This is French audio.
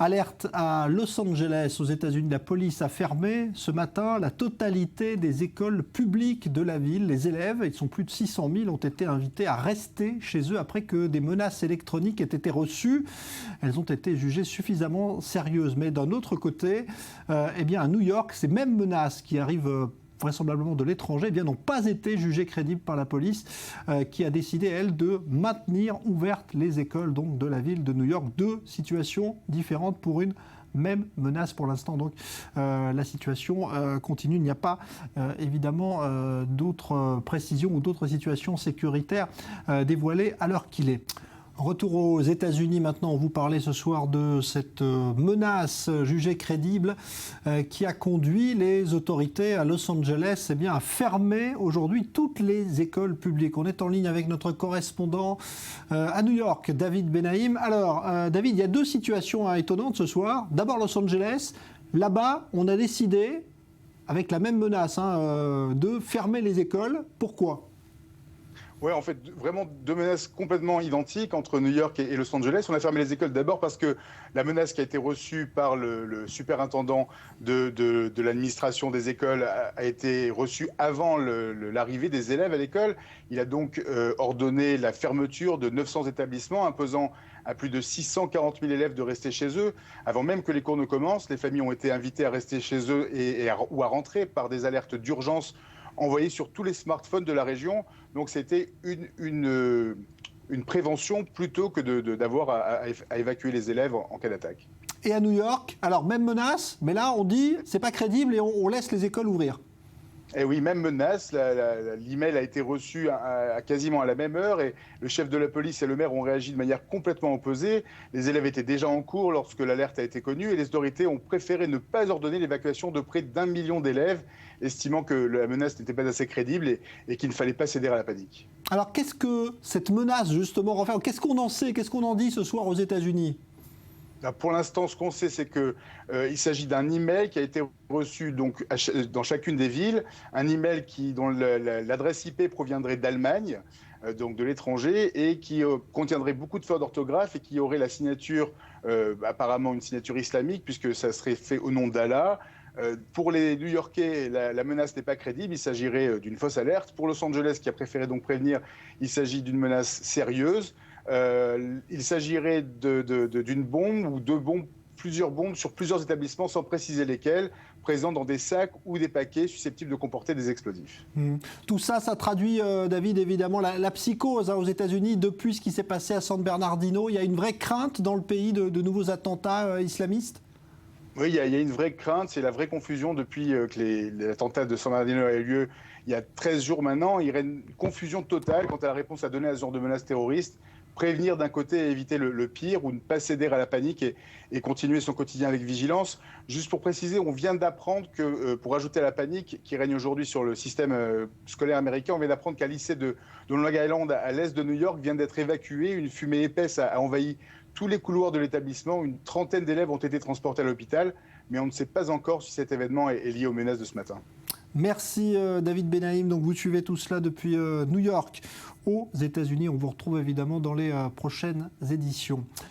Alerte à Los Angeles, aux États-Unis. La police a fermé ce matin la totalité des écoles publiques de la ville. Les élèves, ils sont plus de 600 000, ont été invités à rester chez eux après que des menaces électroniques aient été reçues. Elles ont été jugées suffisamment sérieuses. Mais d'un autre côté, à New York, ces mêmes menaces qui arrivent vraisemblablement de l'étranger, n'ont pas été jugées crédibles par la police qui a décidé, elle, de maintenir ouvertes les écoles donc, de la ville de New York. Deux situations différentes pour une même menace pour l'instant. Donc la situation continue. Il n'y a pas évidemment d'autres précisions ou d'autres situations sécuritaires dévoilées à l'heure qu'il est. Retour aux États-Unis maintenant. On vous parlait ce soir de cette menace jugée crédible qui a conduit les autorités à Los Angeles à fermer aujourd'hui toutes les écoles publiques. On est en ligne avec notre correspondant à New York, David Benaïm. Alors, David, il y a deux situations étonnantes ce soir. D'abord, Los Angeles. Là-bas, on a décidé, avec la même menace, de fermer les écoles. Pourquoi ? Oui, en fait, vraiment deux menaces complètement identiques entre New York et Los Angeles. On a fermé les écoles d'abord parce que la menace qui a été reçue par le superintendant de l'administration des écoles a été reçue avant l'arrivée des élèves à l'école. Il a donc ordonné la fermeture de 900 établissements, imposant à plus de 640 000 élèves de rester chez eux. Avant même que les cours ne commencent, les familles ont été invitées à rester chez eux ou à rentrer par des alertes d'urgence envoyés sur tous les smartphones de la région. Donc c'était une prévention plutôt que d'avoir à évacuer les élèves en cas d'attaque. Et à New York, alors même menace, mais là on dit c'est pas crédible et on laisse les écoles ouvrir. Et oui, même menace, l'email a été reçu quasiment à la même heure et le chef de la police et le maire ont réagi de manière complètement opposée. Les élèves étaient déjà en cours lorsque l'alerte a été connue et les autorités ont préféré ne pas ordonner l'évacuation de près d'1 million d'élèves, estimant que la menace n'était pas assez crédible et qu'il ne fallait pas céder à la panique. Alors qu'est-ce que cette menace justement renferme ? Qu'est-ce qu'on en sait ? Qu'est-ce qu'on en dit ce soir aux États-Unis ? Pour l'instant, ce qu'on sait, c'est qu'il s'agit d'un email qui a été reçu donc, dans chacune des villes, un email dont l'adresse IP proviendrait d'Allemagne, donc de l'étranger, et qui contiendrait beaucoup de fautes d'orthographe et qui aurait la signature, apparemment une signature islamique, puisque ça serait fait au nom d'Allah. Pour les New-Yorkais, la menace n'est pas crédible, il s'agirait d'une fausse alerte. Pour Los Angeles, qui a préféré donc prévenir, il s'agit d'une menace sérieuse. Il s'agirait d'une bombe ou plusieurs bombes sur plusieurs établissements sans préciser lesquels, présents dans des sacs ou des paquets susceptibles de comporter des explosifs. Tout ça, ça traduit, David, évidemment, la psychose aux États-Unis depuis ce qui s'est passé à San Bernardino. Il y a une vraie crainte dans le pays de nouveaux attentats islamistes ? Oui, il y a une vraie crainte, c'est la vraie confusion depuis que l'attentat de San Bernardino a eu lieu il y a 13 jours maintenant. Il y a une confusion totale quant à la réponse à donner à ce genre de menaces terroristes. Prévenir d'un côté et éviter le pire ou ne pas céder à la panique et continuer son quotidien avec vigilance. Juste pour préciser, on vient d'apprendre que, pour ajouter à la panique qui règne aujourd'hui sur le système scolaire américain, on vient d'apprendre qu'un lycée de Long Island, à l'est de New York, vient d'être évacué. Une fumée épaisse a envahi tous les couloirs de l'établissement. Une trentaine d'élèves ont été transportés à l'hôpital, mais on ne sait pas encore si cet événement est lié aux menaces de ce matin. Merci David Benaïm. Donc vous suivez tout cela depuis New York aux États-Unis. On vous retrouve évidemment dans les prochaines éditions.